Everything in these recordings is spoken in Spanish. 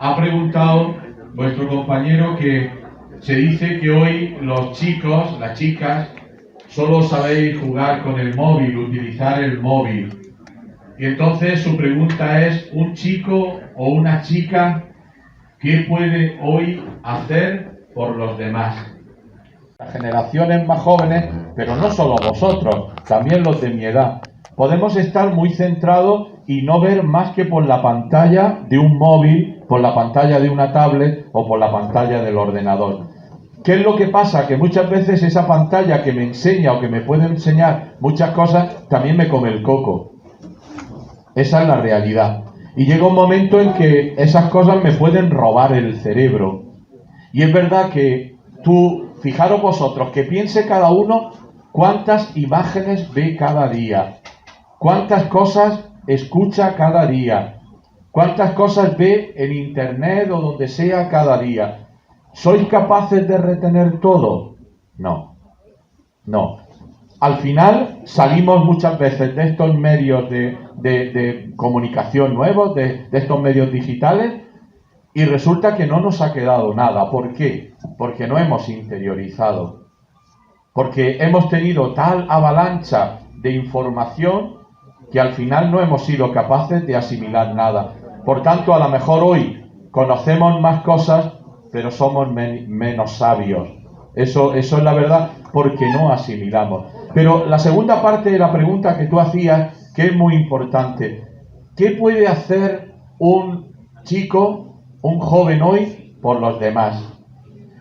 Ha preguntado vuestro compañero que se dice que hoy los chicos, las chicas, solo sabéis jugar con el móvil, utilizar el móvil. Y entonces su pregunta es, ¿un chico o una chica qué puede hoy hacer por los demás? Las generaciones más jóvenes, pero no solo vosotros, también los de mi edad, podemos estar muy centrados y no ver más que por la pantalla de un móvil, por la pantalla de una tablet o por la pantalla del ordenador. ¿Qué es lo que pasa? Que muchas veces esa pantalla que me enseña o que me puede enseñar muchas cosas, también me come el coco. Esa es la realidad. Y llega un momento en que esas cosas me pueden robar el cerebro. Y es verdad que tú, fijaros vosotros, que piense cada uno cuántas imágenes ve cada día, cuántas cosas escucha cada día, cuántas cosas ve en internet o donde sea cada día. ¿Sois capaces de retener todo? No, no. Al final salimos muchas veces de estos medios de comunicación nuevos, de estos medios digitales, y resulta que no nos ha quedado nada. ¿Por qué? Porque no hemos interiorizado. Porque hemos tenido tal avalancha de información que al final no hemos sido capaces de asimilar nada. Por tanto, a lo mejor hoy conocemos más cosas, pero somos menos sabios. Eso es la verdad, porque no asimilamos. Pero la segunda parte de la pregunta que tú hacías, que es muy importante, ¿qué puede hacer un chico, un joven hoy, por los demás?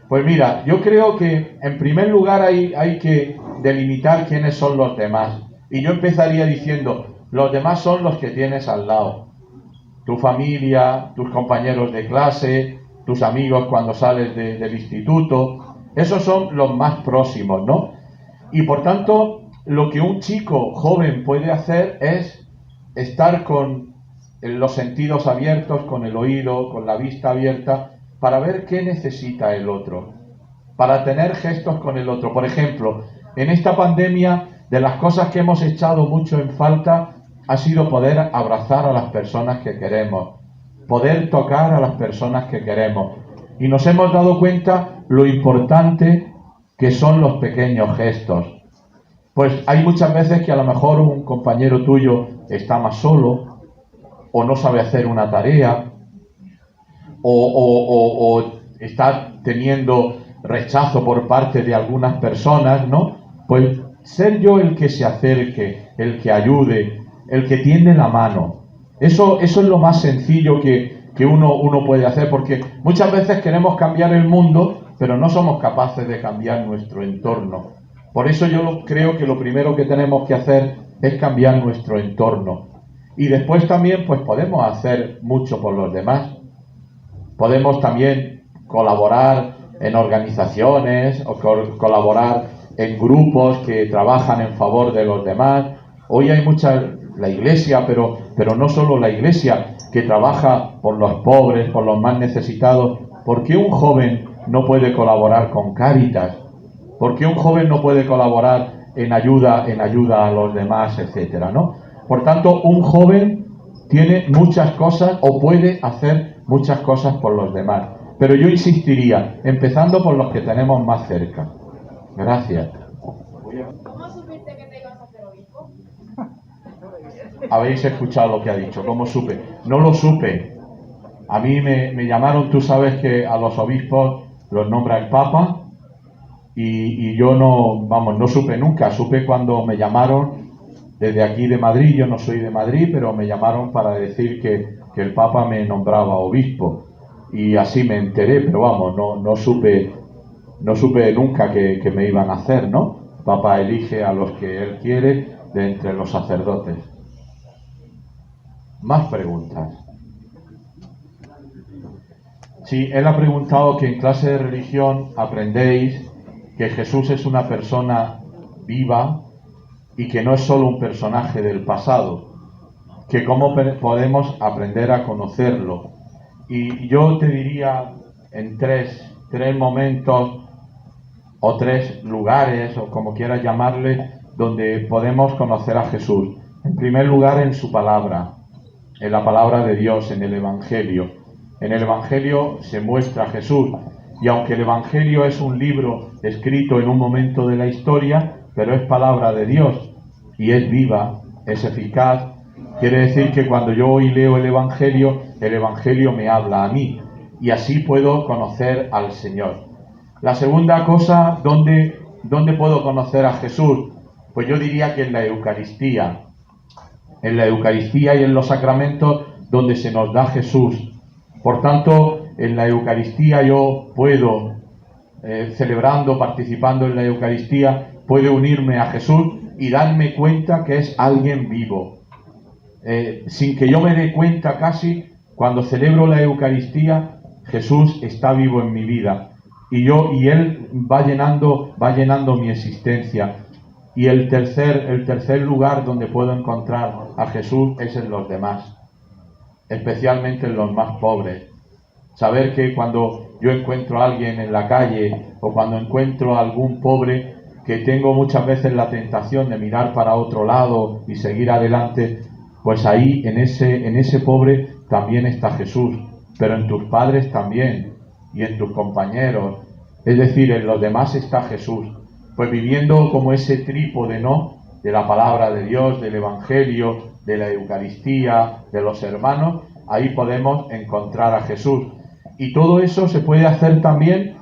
Pues mira, yo creo que en primer lugar hay que delimitar quiénes son los demás. Y yo empezaría diciendo, los demás son los que tienes al lado. Tu familia, tus compañeros de clase, tus amigos cuando sales del instituto. Esos son los más próximos, ¿no? Y por tanto, lo que un chico joven puede hacer es estar con los sentidos abiertos, con el oído, con la vista abierta, para ver qué necesita el otro, para tener gestos con el otro. Por ejemplo, en esta pandemia, de las cosas que hemos echado mucho en falta, ha sido poder abrazar a las personas que queremos, poder tocar a las personas que queremos. Y nos hemos dado cuenta lo importante que son los pequeños gestos. Pues hay muchas veces que a lo mejor un compañero tuyo está más solo, o no sabe hacer una tarea, o está teniendo rechazo por parte de algunas personas, ¿no? Pues ser yo el que se acerque, el que ayude, el que tiende la mano. Eso es lo más sencillo que uno puede hacer, porque muchas veces queremos cambiar el mundo, pero no somos capaces de cambiar nuestro entorno. Por eso yo creo que lo primero que tenemos que hacer es cambiar nuestro entorno. Y después también pues podemos hacer mucho por los demás. Podemos también colaborar en organizaciones o colaborar en grupos que trabajan en favor de los demás. Hoy hay la Iglesia, pero no solo la Iglesia, que trabaja por los pobres, por los más necesitados. ¿Por qué un joven no puede colaborar con Cáritas? ¿Por qué un joven no puede colaborar en ayuda a los demás, etcétera, ¿no? Por tanto, un joven tiene muchas cosas o puede hacer muchas cosas por los demás. Pero yo insistiría, empezando por los que tenemos más cerca. Gracias. ¿Cómo supiste que te ibas a hacer obispo? Habéis escuchado lo que ha dicho. ¿Cómo supe? No lo supe. A mí me llamaron, tú sabes que a los obispos los nombra el Papa, y yo no supe nunca. Supe cuando me llamaron desde aquí de Madrid. Yo no soy de Madrid, pero me llamaron para decir que el Papa me nombraba obispo. Y así me enteré, pero vamos, no supe nunca que me iban a hacer, ¿no? El Papa elige a los que él quiere de entre los sacerdotes. Más preguntas. Sí, él ha preguntado que en clase de religión aprendéis que Jesús es una persona viva y que no es solo un personaje del pasado, que cómo podemos aprender a conocerlo. Y yo te diría en tres momentos o tres lugares, o como quieras llamarle, donde podemos conocer a Jesús. En primer lugar, en su palabra, en la palabra de Dios, en el Evangelio. En el Evangelio se muestra Jesús, y aunque el Evangelio es un libro escrito en un momento de la historia, pero es palabra de Dios, y es viva, es eficaz. Quiere decir que cuando yo hoy leo el Evangelio me habla a mí, y así puedo conocer al Señor. La segunda cosa, ¿dónde puedo conocer a Jesús? Pues yo diría que en la Eucaristía y en los sacramentos donde se nos da Jesús. Por tanto, en la Eucaristía yo puedo, celebrando, participando en la Eucaristía, puedo unirme a Jesús y darme cuenta que es alguien vivo. Sin que yo me dé cuenta casi, cuando celebro la Eucaristía, Jesús está vivo en mi vida. Y Él va llenando mi existencia. Y el tercer lugar donde puedo encontrar a Jesús es en los demás, especialmente en los más pobres. Saber que cuando yo encuentro a alguien en la calle o cuando encuentro a algún pobre, que tengo muchas veces la tentación de mirar para otro lado y seguir adelante, pues ahí en ese pobre también está Jesús, pero en tus padres también y en tus compañeros, es decir, en los demás está Jesús. Pues viviendo como ese trípode, ¿no?, de la palabra de Dios, del Evangelio, de la Eucaristía, de los hermanos, ahí podemos encontrar a Jesús. Y todo eso se puede hacer también,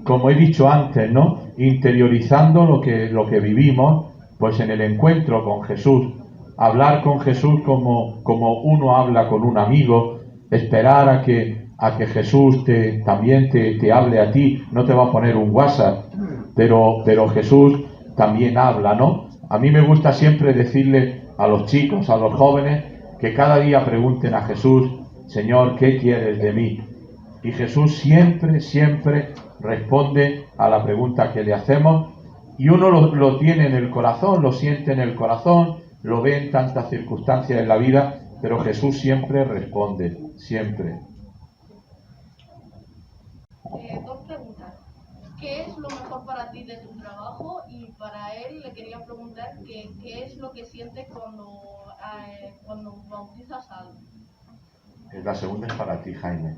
como he dicho antes, ¿no?, interiorizando lo que vivimos, pues en el encuentro con Jesús. Hablar con Jesús como uno habla con un amigo, esperar a que Jesús también te hable a ti. No te va a poner un WhatsApp, pero Jesús también habla, ¿no? A mí me gusta siempre decirle a los chicos, a los jóvenes, que cada día pregunten a Jesús: Señor, ¿qué quieres de mí? Y Jesús siempre responde a la pregunta que le hacemos, y uno lo tiene en el corazón, lo siente en el corazón, lo ve en tantas circunstancias en la vida, pero Jesús siempre responde, siempre. Dos preguntas. ¿Qué es lo mejor para ti de tu trabajo? Y para él le quería preguntar qué es lo que sientes cuando bautizas a alguien. La segunda es para ti, Jaime.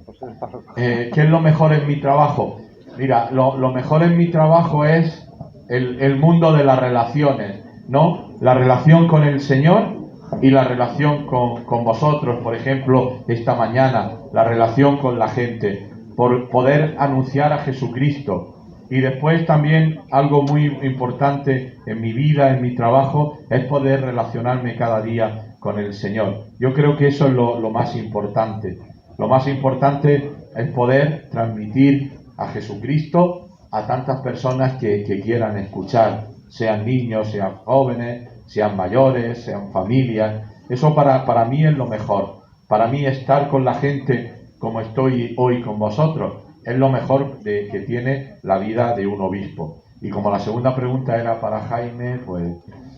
¿Qué es lo mejor en mi trabajo? Mira, lo mejor en mi trabajo es el mundo de las relaciones, ¿no? La relación con el Señor y la relación con vosotros, por ejemplo, esta mañana, la relación con la gente, por poder anunciar a Jesucristo. Y después también algo muy importante en mi vida, en mi trabajo, es poder relacionarme cada día con el Señor. Yo creo que eso es lo más importante. Lo más importante es poder transmitir a Jesucristo a tantas personas que quieran escuchar, sean niños, sean jóvenes, sean mayores, sean familias. Eso para mí es lo mejor. Para mí estar con la gente como estoy hoy con vosotros es lo mejor que tiene la vida de un obispo. Y como la segunda pregunta era para Jaime,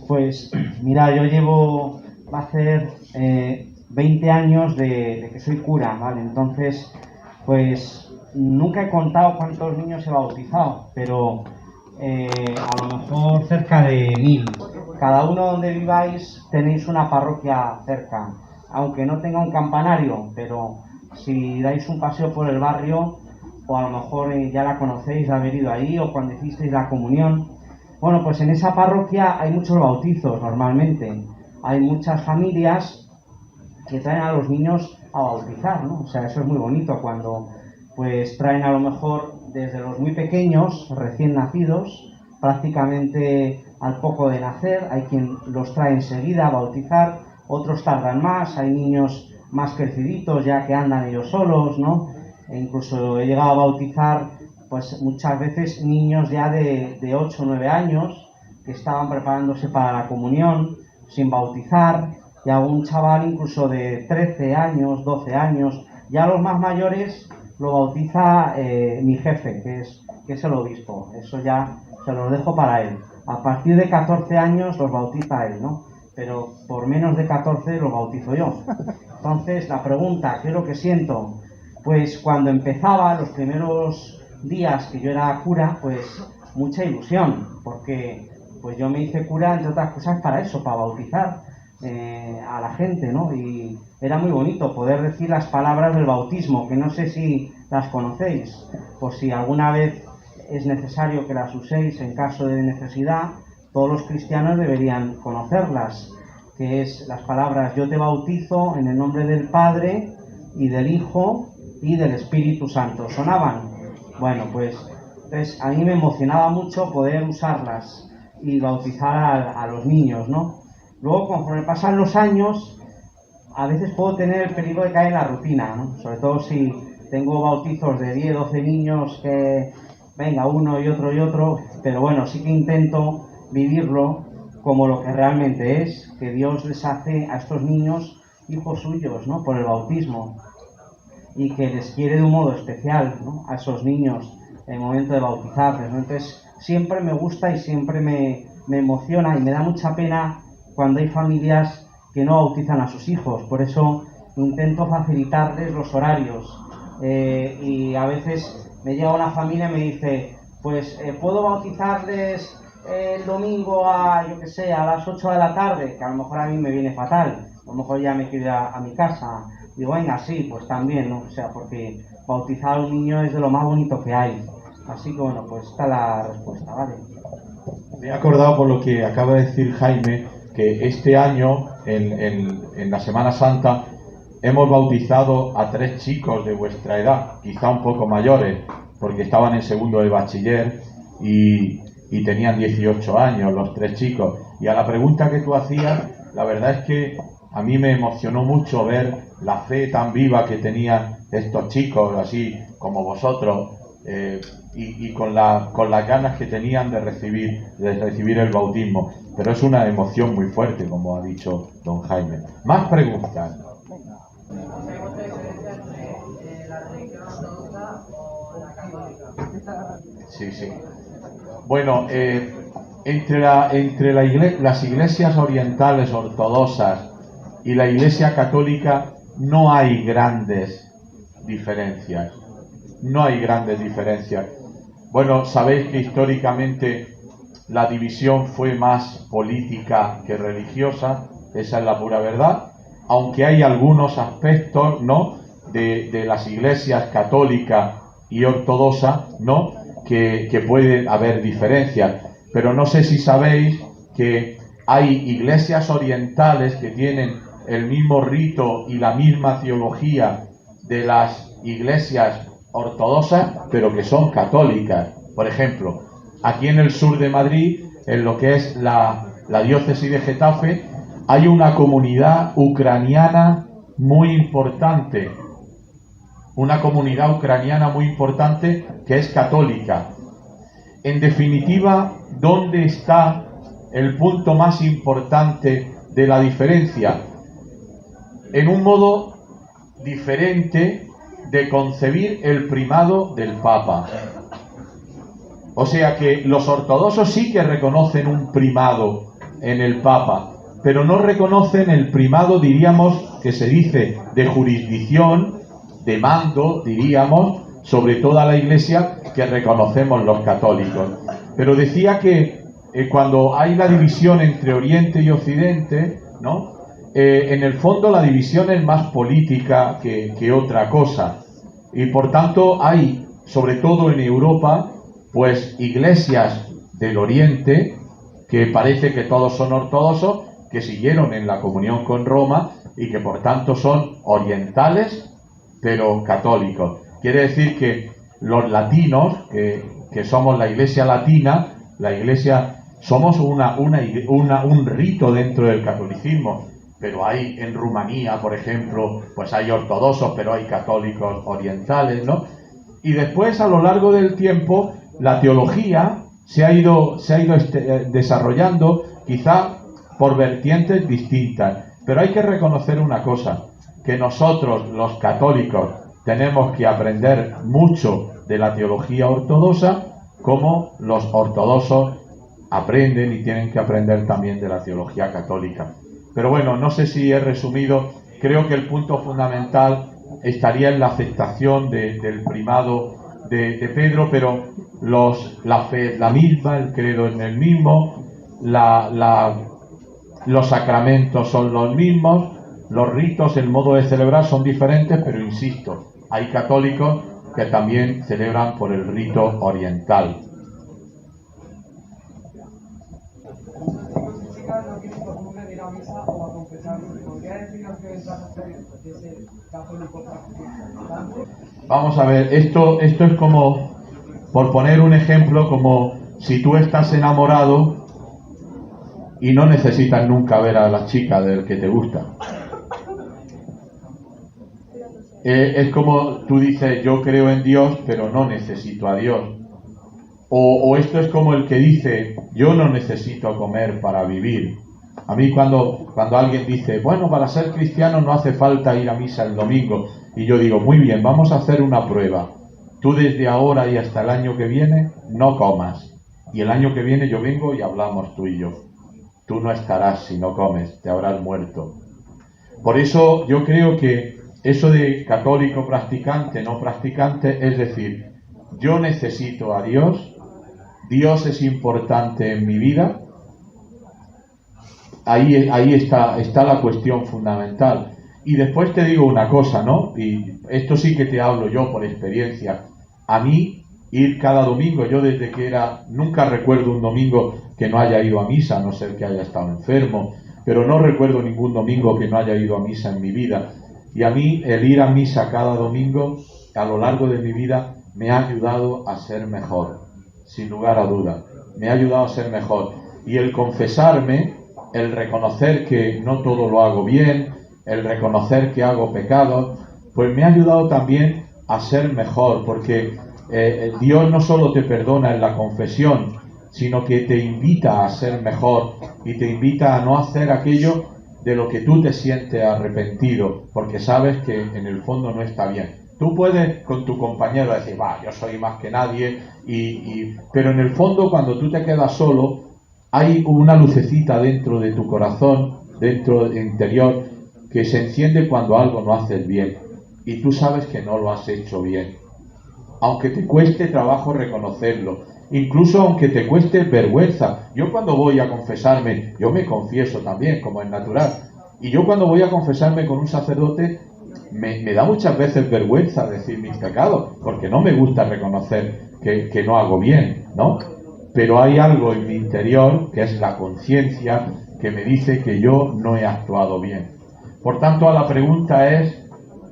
Pues mira, va a ser 20 años de que soy cura, ¿vale? Entonces, pues nunca he contado cuántos niños he bautizado, pero a lo mejor cerca de 1000. Cada uno donde viváis tenéis una parroquia cerca, aunque no tenga un campanario, pero si dais un paseo por el barrio, o a lo mejor ya la conocéis de haber ido ahí, o cuando hicisteis la comunión. Bueno, pues en esa parroquia hay muchos bautizos normalmente. Hay muchas familias que traen a los niños a bautizar, ¿no? O sea, eso es muy bonito cuando pues traen a lo mejor desde los muy pequeños, recién nacidos, prácticamente al poco de nacer. Hay quien los trae enseguida a bautizar, otros tardan más, hay niños más creciditos ya que andan ellos solos, ¿no? E incluso he llegado a bautizar pues muchas veces niños ya de 8 o 9 años que estaban preparándose para la comunión sin bautizar, y algún chaval incluso de 13 años, 12 años. Ya los más mayores lo bautiza mi jefe, que es el obispo. Eso ya se los dejo para él. A partir de 14 años los bautiza él, ¿no? Pero por menos de 14 los bautizo yo. Entonces, la pregunta, ¿qué es lo que siento? Pues cuando empezaba, los primeros días que yo era cura, pues mucha ilusión, porque pues yo me hice cura, entre otras cosas, para eso, para bautizar a la gente, ¿no? Y era muy bonito poder decir las palabras del bautismo, que no sé si las conocéis, por si alguna vez es necesario que las uséis en caso de necesidad. Todos los cristianos deberían conocerlas, que es las palabras: yo te bautizo en el nombre del Padre y del Hijo y del Espíritu Santo. ¿Sonaban? Bueno, pues entonces a mí me emocionaba mucho poder usarlas y bautizar a los niños, ¿no? Luego, conforme pasan los años, a veces puedo tener el peligro de caer en la rutina, ¿no? Sobre todo si tengo bautizos de 10, 12 niños que venga uno y otro, pero bueno, sí que intento vivirlo como lo que realmente es, que Dios les hace a estos niños hijos suyos, ¿no? Por el bautismo, y que les quiere de un modo especial, ¿no? A esos niños en el momento de bautizarles, ¿no? Entonces siempre me gusta y siempre me emociona, y me da mucha pena cuando hay familias que no bautizan a sus hijos. Por eso intento facilitarles los horarios, y a veces me llega una familia y me dice, pues puedo bautizarles el domingo a, yo que sé, a las 8 de la tarde, que a lo mejor a mí me viene fatal, a lo mejor ya me quiero ir a mi casa. Digo, venga, sí, pues también, ¿no? O sea, porque bautizar a un niño es de lo más bonito que hay. Así que bueno, pues está la respuesta, ¿vale? Me he acordado por lo que acaba de decir Jaime, que este año, en la Semana Santa, hemos bautizado a 3 chicos de vuestra edad, quizá un poco mayores, porque estaban en segundo de bachiller y tenían 18 años los 3 chicos. Y a la pregunta que tú hacías, la verdad es que a mí me emocionó mucho ver la fe tan viva que tenían estos chicos, así como vosotros, y con las ganas que tenían de recibir el bautismo. Pero es una emoción muy fuerte, como ha dicho don Jaime. Más preguntas. Sí, sí. Bueno, entre las iglesias orientales ortodoxas y la Iglesia católica no hay grandes diferencias. No hay grandes diferencias. Bueno, sabéis que históricamente la división fue más política que religiosa, esa es la pura verdad, aunque hay algunos aspectos, ¿no?, de las iglesias católica y ortodoxa, ¿no?, que pueden haber diferencias. Pero no sé si sabéis que hay iglesias orientales que tienen el mismo rito y la misma teología de las iglesias ortodoxas, pero que son católicas. Por ejemplo, aquí en el sur de Madrid, en lo que es la diócesis de Getafe, hay una comunidad ucraniana muy importante. Una comunidad ucraniana muy importante que es católica. En definitiva, ¿dónde está el punto más importante de la diferencia? En un modo diferente de concebir el primado del Papa. O sea que los ortodoxos sí que reconocen un primado en el Papa, pero no reconocen el primado, diríamos, que se dice, de jurisdicción, de mando, diríamos, sobre toda la Iglesia que reconocemos los católicos. Pero decía que cuando hay la división entre Oriente y Occidente, ¿no?, en el fondo la división es más política que otra cosa. Y por tanto hay, sobre todo en Europa, pues iglesias del Oriente, que parece que todos son ortodoxos, que siguieron en la comunión con Roma y que por tanto son orientales, pero católicos. Quiere decir que los latinos, que somos la iglesia latina, la iglesia, somos un rito dentro del catolicismo. Pero hay en Rumanía, por ejemplo, pues hay ortodoxos, pero hay católicos orientales, ¿no? Y después, a lo largo del tiempo, la teología se ha ido desarrollando, quizá por vertientes distintas. Pero hay que reconocer una cosa, que nosotros, los católicos, tenemos que aprender mucho de la teología ortodoxa, como los ortodoxos aprenden y tienen que aprender también de la teología católica. Pero bueno, no sé si he resumido. Creo que el punto fundamental estaría en la aceptación del primado de Pedro, pero la fe es la misma, el credo es el mismo, los sacramentos son los mismos, Los ritos, el modo de celebrar son diferentes, pero insisto, hay católicos que también celebran por el rito oriental. Vamos a ver, esto es como, por poner un ejemplo, como si tú estás enamorado y no necesitas nunca ver a la chica del que te gusta. Es como tú dices, yo creo en Dios, pero no necesito a Dios. O esto es como el que dice, yo no necesito comer para vivir. A mí cuando alguien dice, bueno, para ser cristiano no hace falta ir a misa el domingo. Y yo digo, muy bien, vamos a hacer una prueba. Tú desde ahora y hasta el año que viene no comas. Y el año que viene yo vengo y hablamos tú y yo. Tú no estarás si no comes, te habrás muerto. Por eso yo creo que eso de católico practicante, no practicante, es decir, yo necesito a Dios, Dios es importante en mi vida, ahí está la cuestión fundamental. Y después te digo una cosa, ¿no? Y esto sí que te hablo yo por experiencia. A mí, ir cada domingo, yo desde que nunca recuerdo un domingo que no haya ido a misa, a no ser que haya estado enfermo, pero no recuerdo ningún domingo que no haya ido a misa en mi vida. Y a mí el ir a misa cada domingo a lo largo de mi vida me ha ayudado a ser mejor, sin lugar a duda. Me ha ayudado a ser mejor. Y el confesarme, el reconocer que no todo lo hago bien, el reconocer que hago pecados, pues me ha ayudado también a ser mejor, porque Dios no solo te perdona en la confesión, sino que te invita a ser mejor y te invita a no hacer aquello de lo que tú te sientes arrepentido, porque sabes que en el fondo no está bien. Tú puedes con tu compañero decir, va, yo soy más que nadie, pero en el fondo cuando tú te quedas solo, hay una lucecita dentro de tu corazón, dentro del interior, que se enciende cuando algo no haces bien, y tú sabes que no lo has hecho bien. Aunque te cueste trabajo reconocerlo, incluso aunque te cueste vergüenza. Yo cuando voy a confesarme, yo me confieso también, como es natural, y yo cuando voy a confesarme con un sacerdote, me da muchas veces vergüenza decir mis pecados, porque no me gusta reconocer que no hago bien, ¿no? Pero hay algo en mi interior, que es la conciencia, que me dice que yo no he actuado bien. Por tanto, a la pregunta es,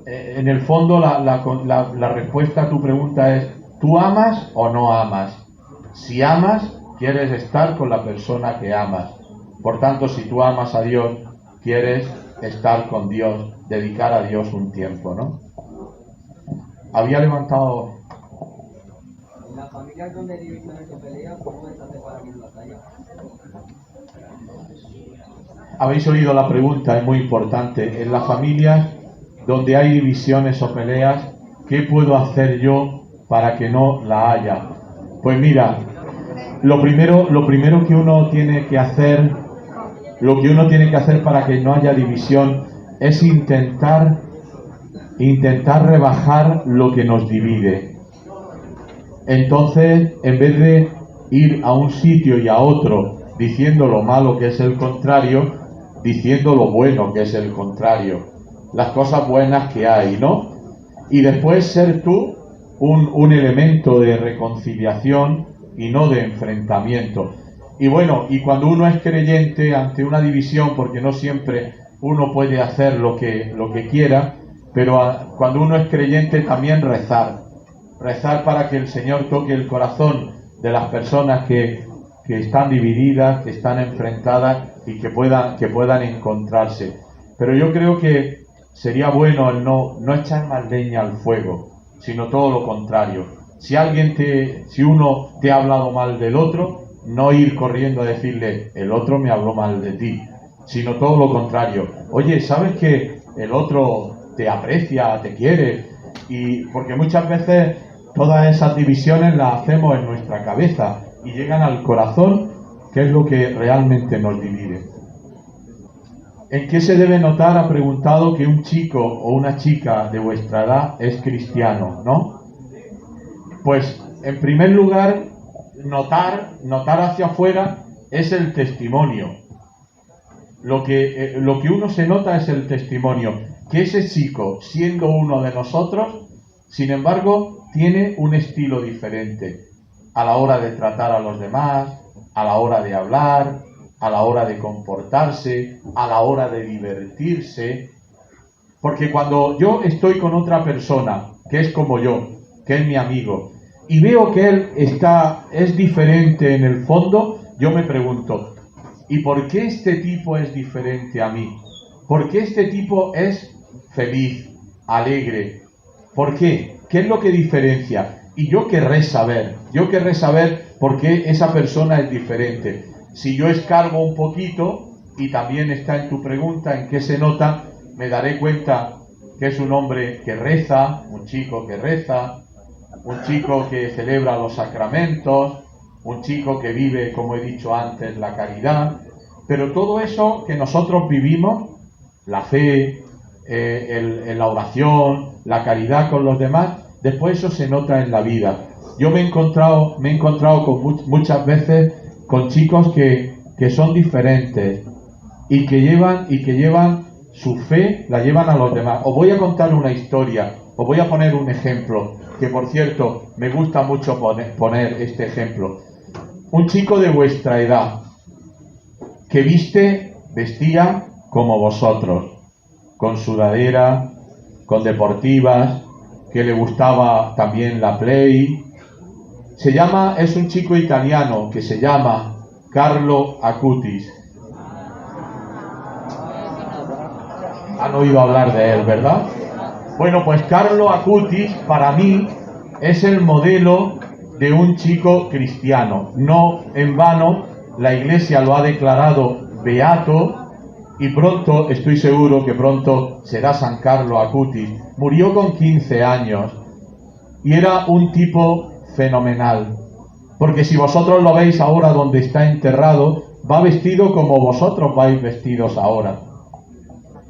en el fondo la respuesta a tu pregunta es, ¿tú amas o no amas? Si amas, quieres estar con la persona que amas. Por tanto, si tú amas a Dios, quieres estar con Dios, dedicar a Dios un tiempo, ¿no? Había levantado... En las familias donde hay divisiones o peleas, ¿cómo se hace para que en la batalla? Habéis oído la pregunta, es muy importante. En las familias donde hay divisiones o peleas, ¿qué puedo hacer yo para que no la haya? Pues mira, lo primero que uno tiene que hacer, para que no haya división es intentar rebajar lo que nos divide. Entonces, en vez de ir a un sitio y a otro diciendo lo malo que es el contrario, diciendo lo bueno que es el contrario, las cosas buenas que hay, ¿no? Y después ser tú un elemento de reconciliación y no de enfrentamiento. Y bueno, y cuando uno es creyente ante una división, porque no siempre uno puede hacer lo que quiera, pero cuando uno es creyente también rezar para que el Señor toque el corazón de las personas que están divididas, que están enfrentadas y que puedan encontrarse. Pero yo creo que sería bueno el no echar más leña al fuego, sino todo lo contrario. Si uno te ha hablado mal del otro, no ir corriendo a decirle, el otro me habló mal de ti, sino todo lo contrario. Oye, ¿sabes que el otro te aprecia, te quiere? Y porque muchas veces todas esas divisiones las hacemos en nuestra cabeza y llegan al corazón, que es lo que realmente nos divide. ¿En qué se debe notar? Ha preguntado que un chico o una chica de vuestra edad es cristiano, ¿no? Pues, en primer lugar, notar hacia afuera es el testimonio. lo que uno se nota es el testimonio, que ese chico, siendo uno de nosotros, sin embargo, tiene un estilo diferente a la hora de tratar a los demás, a la hora de hablar, a la hora de comportarse, a la hora de divertirse. Porque cuando yo estoy con otra persona que es como yo, que es mi amigo, y veo que él es diferente en el fondo, yo me pregunto, ¿y por qué este tipo es diferente a mí? ¿Por qué este tipo es feliz, alegre? ¿Por qué? ¿Qué es lo que diferencia? Y yo querré saber por qué esa persona es diferente. Si yo escarbo un poquito, y también está en tu pregunta en qué se nota, me daré cuenta que es un hombre que reza, un chico que reza, un chico que celebra los sacramentos, un chico que vive, como he dicho antes, la caridad. Pero todo eso que nosotros vivimos, la fe, la oración, la caridad con los demás, después eso se nota en la vida. Yo me he encontrado con muchas veces con chicos que son diferentes y que llevan su fe, la llevan a los demás. Os voy a contar una historia, os voy a poner un ejemplo, que por cierto me gusta mucho poner este ejemplo. Un chico de vuestra edad que vestía como vosotros, con sudadera, con deportivas, que le gustaba también la Play. Es un chico italiano que se llama Carlo Acutis. Han oído hablar de él, ¿verdad? Bueno, pues Carlo Acutis para mí es el modelo de un chico cristiano. No en vano, la Iglesia lo ha declarado beato y pronto, estoy seguro que pronto será San Carlo Acutis. Murió con 15 años y era un tipo fenomenal. Porque si vosotros lo veis ahora donde está enterrado, va vestido como vosotros vais vestidos ahora.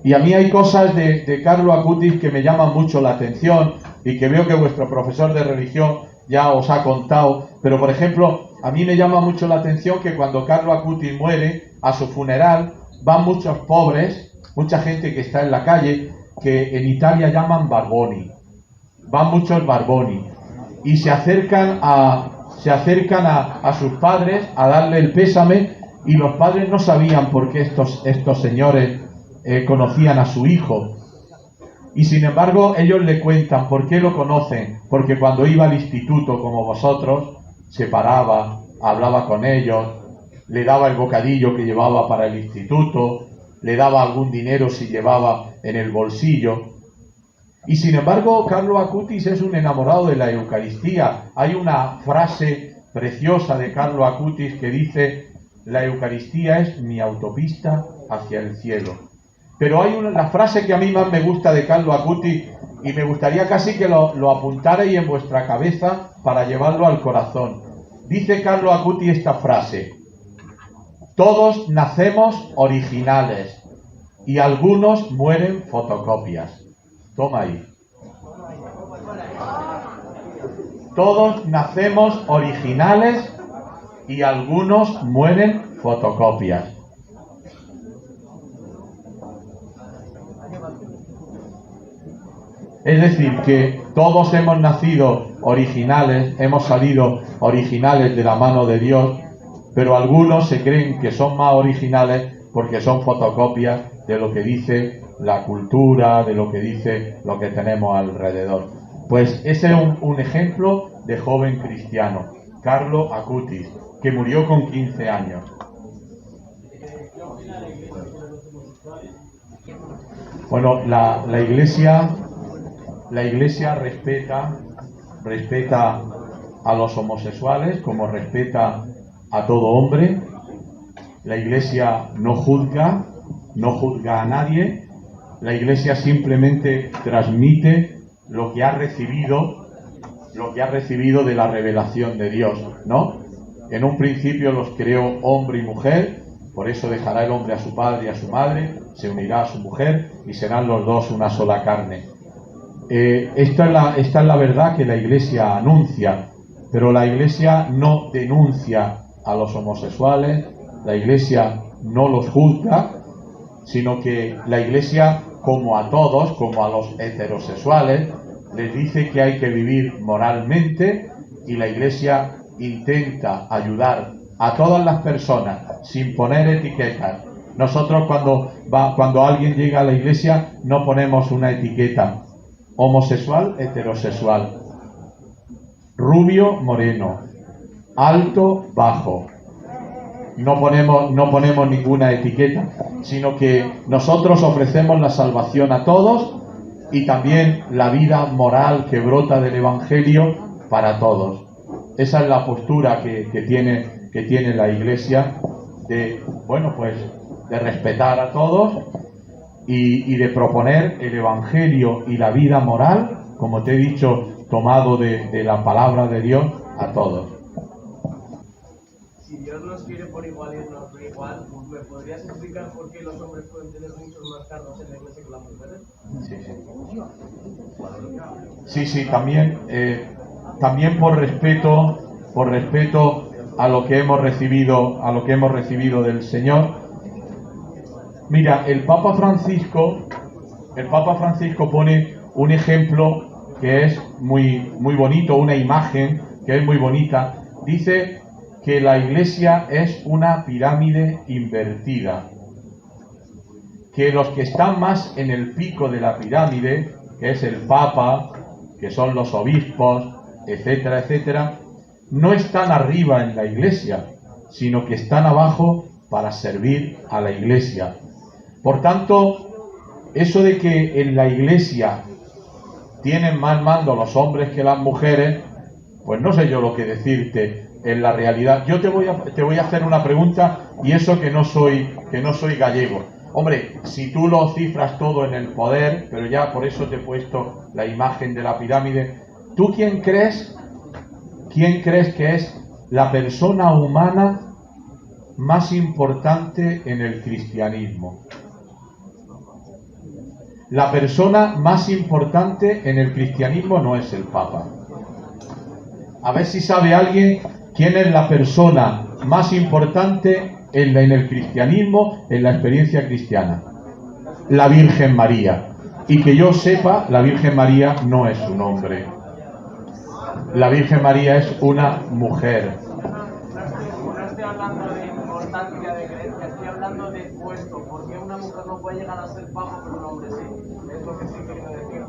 Y a mí hay cosas de Carlo Acutis que me llaman mucho la atención y que veo que vuestro profesor de religión ya os ha contado. Pero, por ejemplo, a mí me llama mucho la atención que cuando Carlo Acutis muere, a su funeral van muchos pobres, mucha gente que está en la calle, que en Italia llaman barboni. Van muchos barboni y se acercan a sus padres a darle el pésame, y los padres no sabían por qué estos señores conocían a su hijo, y sin embargo ellos le cuentan por qué lo conocen, porque cuando iba al instituto como vosotros se paraba, hablaba con ellos, le daba el bocadillo que llevaba para el instituto, le daba algún dinero si llevaba en el bolsillo. Y sin embargo Carlo Acutis es un enamorado de la Eucaristía. Hay una frase preciosa de Carlo Acutis que dice: la Eucaristía es mi autopista hacia el cielo. Pero hay la frase que a mí más me gusta de Carlo Acutis, y me gustaría casi que lo apuntarais en vuestra cabeza para llevarlo al corazón. Dice Carlo Acutis esta frase: todos nacemos originales y algunos mueren fotocopias. Toma ahí. Todos nacemos originales y algunos mueren fotocopias. Es decir, que todos hemos nacido originales, hemos salido originales de la mano de Dios, pero algunos se creen que son más originales porque son fotocopias de lo que dice la cultura, de lo que dice lo que tenemos alrededor. Pues ese es un ejemplo de joven cristiano, Carlo Acutis, que murió con 15 años. Bueno, la Iglesia respeta a los homosexuales como respeta a todo hombre. La Iglesia no juzga a nadie. La Iglesia simplemente transmite lo que ha recibido de la revelación de Dios, ¿no? En un principio los creó hombre y mujer, por eso dejará el hombre a su padre y a su madre, se unirá a su mujer y serán los dos una sola carne. Esta es la verdad que la Iglesia anuncia, pero la Iglesia no denuncia a los homosexuales, la Iglesia no los juzga, sino que la Iglesia, como a todos, como a los heterosexuales, les dice que hay que vivir moralmente, y la Iglesia intenta ayudar a todas las personas sin poner etiquetas. Nosotros cuando alguien llega a la Iglesia no ponemos una etiqueta: homosexual, heterosexual, rubio, moreno, alto, bajo. No ponemos ninguna etiqueta, sino que nosotros ofrecemos la salvación a todos y también la vida moral que brota del Evangelio para todos. Esa es la postura que tiene la Iglesia de respetar a todos y de proponer el Evangelio y la vida moral, como te he dicho, tomado de la palabra de Dios, a todos. Si Dios nos quiere por igual y nos por igual, ¿me podrías explicar por qué los hombres pueden tener muchos más cargos en la iglesia que las mujeres? Sí, también por respeto a lo que hemos recibido del Señor. Mira, el Papa Francisco pone un ejemplo que es muy bonito, una imagen que es muy bonita. Dice que la Iglesia es una pirámide invertida, que los que están más en el pico de la pirámide, que es el Papa, que son los obispos, etcétera, etcétera, no están arriba en la Iglesia, sino que están abajo para servir a la Iglesia. Por tanto, eso de que en la Iglesia tienen más mando los hombres que las mujeres, pues no sé yo lo que decirte. En la realidad, yo te voy a hacer una pregunta, y eso que no soy gallego. Hombre, si tú lo cifras todo en el poder, pero ya por eso te he puesto la imagen de la pirámide, ¿tú quién crees que es la persona humana más importante en el cristianismo? La persona más importante en el cristianismo no es el Papa. A ver si sabe alguien quién es la persona más importante en el cristianismo, en la experiencia cristiana. La Virgen María. Y que yo sepa, la Virgen María no es un hombre. La Virgen María es una mujer. No estoy hablando de importancia de creencia, estoy hablando de puesto. ¿Por qué una mujer no puede llegar a ser papa, pero un hombre sí? Es lo que estoy queriendo decir.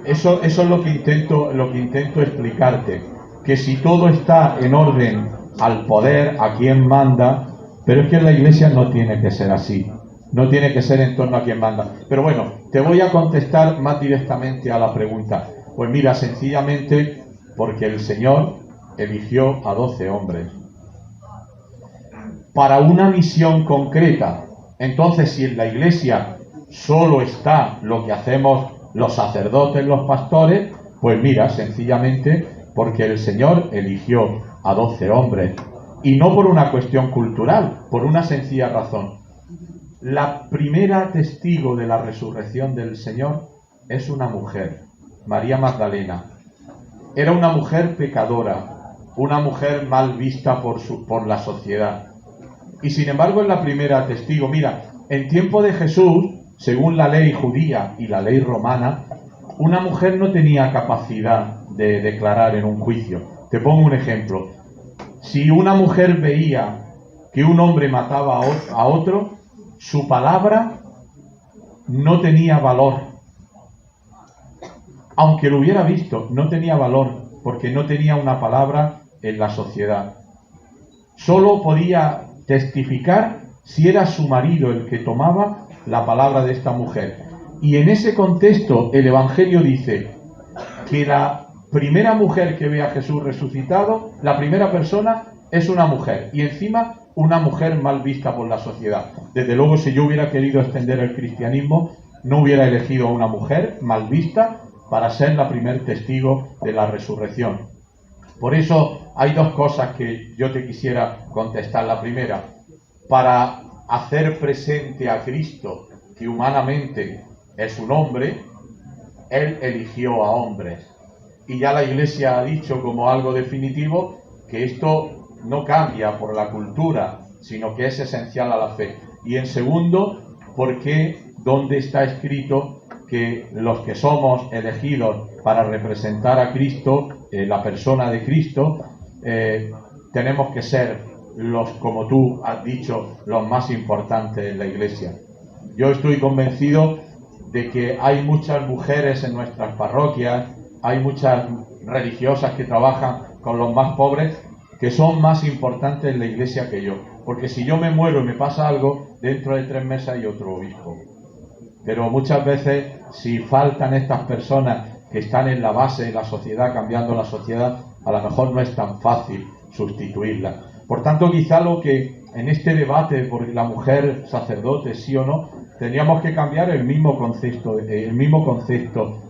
Eso es lo que intento explicarte. Que si todo está en orden al poder, a quien manda, pero es que en la Iglesia no tiene que ser así, no tiene que ser en torno a quien manda. Pero bueno, te voy a contestar más directamente a la pregunta. Pues mira, sencillamente porque el Señor eligió a 12 hombres para una misión concreta. Entonces, si en la Iglesia solo está lo que hacemos los sacerdotes, los pastores, pues mira, sencillamente porque el Señor eligió a 12 hombres, y no por una cuestión cultural, por una sencilla razón. La primera testigo de la resurrección del Señor es una mujer, María Magdalena. Era una mujer pecadora, una mujer mal vista por la sociedad. Y sin embargo es la primera testigo. Mira, en tiempo de Jesús, según la ley judía y la ley romana, una mujer no tenía capacidad de declarar en un juicio. Te pongo un ejemplo. Si una mujer veía que un hombre mataba a otro, su palabra no tenía valor. Aunque lo hubiera visto, no tenía valor, porque no tenía una palabra en la sociedad. Solo podía testificar si era su marido el que tomaba la palabra de esta mujer. Y en ese contexto el Evangelio dice que la primera mujer que ve a Jesús resucitado, la primera persona es una mujer, y encima una mujer mal vista por la sociedad. Desde luego, si yo hubiera querido extender el cristianismo, no hubiera elegido a una mujer mal vista para ser la primer testigo de la resurrección. Por eso hay dos cosas que yo te quisiera contestar. La primera, para hacer presente a Cristo, que humanamente es un hombre, Él eligió a hombres. Y ya la Iglesia ha dicho como algo definitivo que esto no cambia por la cultura, sino que es esencial a la fe. Y en segundo, ¿por qué? ¿Dónde está escrito que los que somos elegidos para representar a Cristo, la persona de Cristo, tenemos que ser los, como tú has dicho, los más importantes en la Iglesia? Yo estoy convencido de que hay muchas mujeres en nuestras parroquias, hay muchas religiosas que trabajan con los más pobres, que son más importantes en la Iglesia que yo. Porque si yo me muero y me pasa algo, dentro de 3 meses hay otro obispo. Pero muchas veces, si faltan estas personas que están en la base de la sociedad, cambiando la sociedad, a lo mejor no es tan fácil sustituirla. Por tanto, quizá lo que en este debate por la mujer sacerdote, sí o no, tendríamos que cambiar el mismo concepto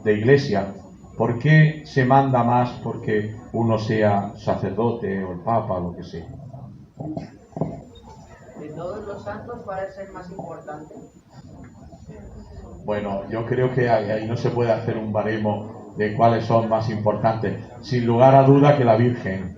de Iglesia. ¿Por qué se manda más porque uno sea sacerdote o el papa o lo que sea? De todos los santos, ¿cuál es el más importante? Bueno, yo creo que ahí no se puede hacer un baremo de cuáles son más importantes. Sin lugar a duda que la Virgen.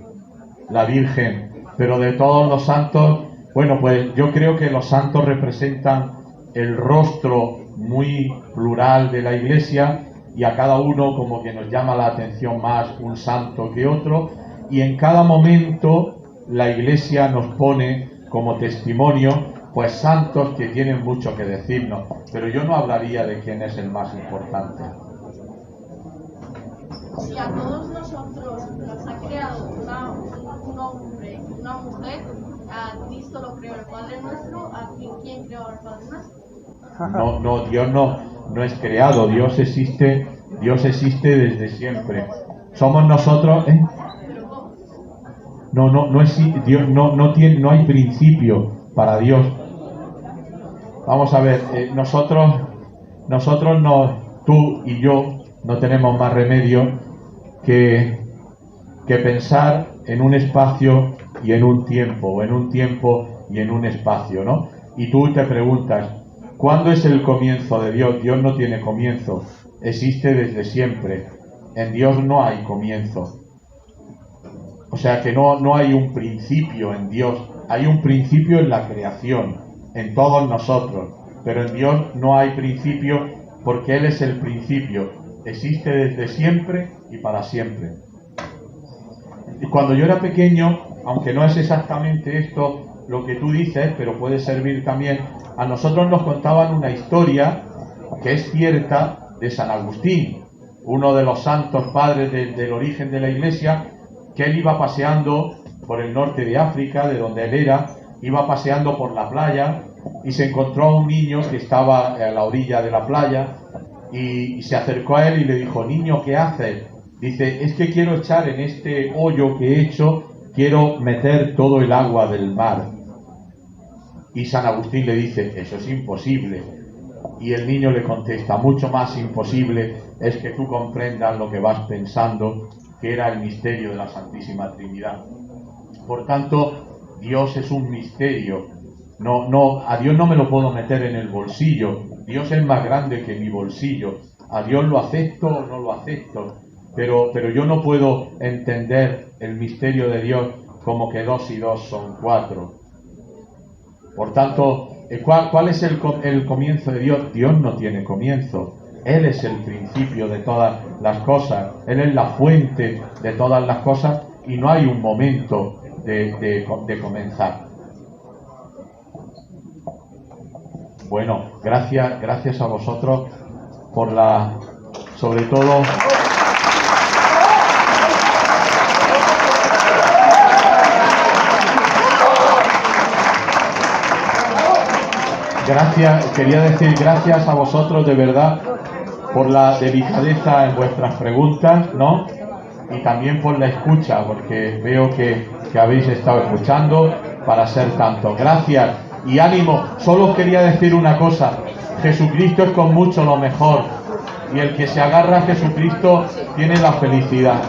Pero de todos los santos, bueno, pues yo creo que los santos representan el rostro muy plural de la Iglesia, y a cada uno como que nos llama la atención más un santo que otro, y en cada momento la Iglesia nos pone como testimonio pues santos que tienen mucho que decirnos, pero yo no hablaría de quién es el más importante. Si a todos nosotros nos ha creado un hombre y una mujer, a Cristo lo creó el Padre Nuestro, ¿a quién creó el Padre Nuestro? No, Dios no es creado, Dios existe desde siempre. Somos nosotros, Dios no hay principio para Dios. Vamos a ver, nosotros tú y yo no tenemos más remedio que pensar en un espacio y en un tiempo, o en un tiempo y en un espacio, ¿no? Y tú te preguntas, ¿cuándo es el comienzo de Dios? Dios no tiene comienzo, existe desde siempre. En Dios no hay comienzo. O sea que no hay un principio en Dios, hay un principio en la creación, en todos nosotros, pero en Dios no hay principio porque Él es el principio, existe desde siempre y para siempre. Y cuando yo era pequeño, aunque no es exactamente esto lo que tú dices, pero puede servir también, a nosotros nos contaban una historia que es cierta de San Agustín, uno de los santos padres del origen de la Iglesia, que él iba paseando por el norte de África, de donde él era, iba paseando por la playa y se encontró a un niño que estaba a la orilla de la playa y se acercó a él y le dijo, niño, ¿qué haces? Dice, es que quiero echar en este hoyo que he hecho, quiero meter todo el agua del mar. Y San Agustín le dice, eso es imposible. Y el niño le contesta, mucho más imposible es que tú comprendas lo que vas pensando, que era el misterio de la Santísima Trinidad. Por tanto, Dios es un misterio. A Dios no me lo puedo meter en el bolsillo. Dios es más grande que mi bolsillo. A Dios lo acepto o no lo acepto. Pero yo no puedo entender el misterio de Dios como que 2 y 2 son 4. Por tanto, ¿cuál es el comienzo de Dios? Dios no tiene comienzo. Él es el principio de todas las cosas. Él es la fuente de todas las cosas y no hay un momento de comenzar. Bueno, gracias a vosotros por sobre todo... Quería decir gracias a vosotros de verdad por la delicadeza en vuestras preguntas, ¿no? Y también por la escucha, porque veo que habéis estado escuchando para ser tanto. Gracias y ánimo. Solo os quería decir una cosa, Jesucristo es con mucho lo mejor y el que se agarra a Jesucristo tiene la felicidad.